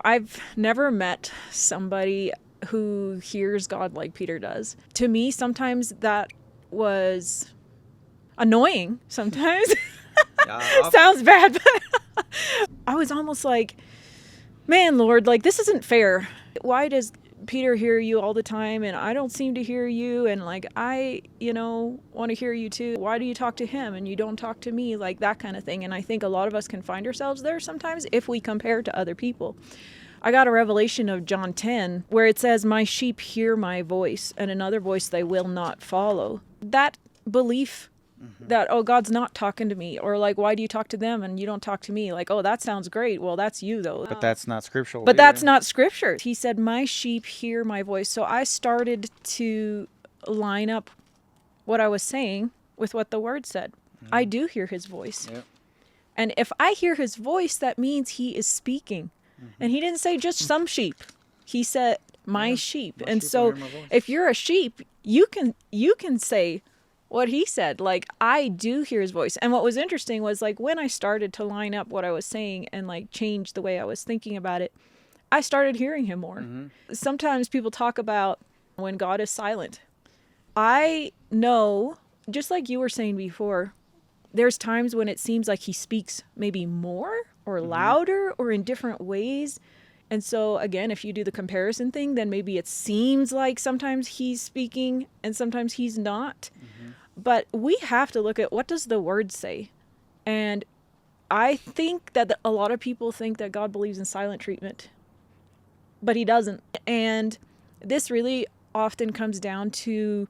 I've never met somebody who hears God like Peter does. To me, sometimes that was annoying. Sometimes sounds bad, but I was almost like, man, Lord, like, this isn't fair. Why does Peter hear you all the time and I don't seem to hear you? And like, I, want to hear you too. Why do you talk to him and you don't talk to me? Like that kind of thing. And I think a lot of us can find ourselves there sometimes if we compare to other people. I got a revelation of John 10 where it says, my sheep hear my voice and another voice they will not follow. That belief that, oh, God's not talking to me, or like, why do you talk to them and you don't talk to me? Like, oh, that sounds great. Well, that's you though. But that's not scriptural. But that's not scripture. He said, my sheep hear my voice. So I started to line up what I was saying with what the word said. I do hear his voice. Yep. And if I hear his voice, that means he is speaking. And he didn't say just some sheep. He said, my sheep. My and sheep so will hear my voice. if you're a sheep, you can say what he said. Like, I do hear his voice. And what was interesting was, like, when I started to line up what I was saying and like change the way I was thinking about it, I started hearing him more. Sometimes people talk about when God is silent. I know, just like you were saying before, there's times when it seems like he speaks maybe more or louder or in different ways. And so again, if you do the comparison thing, then maybe it seems like sometimes he's speaking and sometimes he's not. But we have to look at, what does the word say? And I think that a lot of people think that God believes in silent treatment, but he doesn't. And this really often comes down to,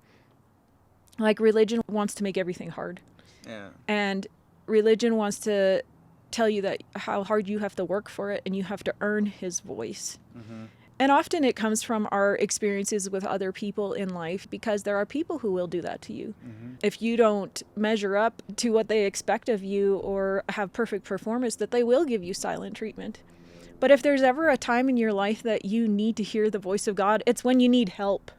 like, religion wants to make everything hard. Yeah. And religion wants to tell you that how hard you have to work for it and you have to earn his voice. And often it comes from our experiences with other people in life, because there are people who will do that to you. If you don't measure up to what they expect of you or have perfect performance, that they will give you silent treatment. But if there's ever a time in your life that you need to hear the voice of God, it's when you need help.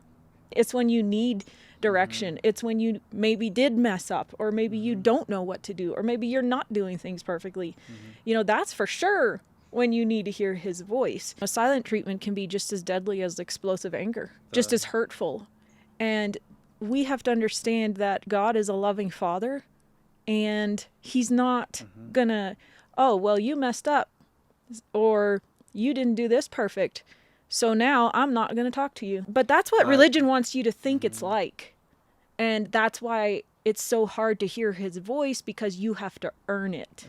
It's when you need direction. It's when you maybe did mess up, or maybe you don't know what to do, or maybe you're not doing things perfectly. That's for sure when you need to hear his voice. A silent treatment can be just as deadly as explosive anger, just as hurtful. And we have to understand that God is a loving father, and he's not gonna, oh, well, you messed up, or you didn't do this perfect, so now I'm not going to talk to you. But that's what religion wants you to think it's like. And that's why it's so hard to hear his voice, because you have to earn it.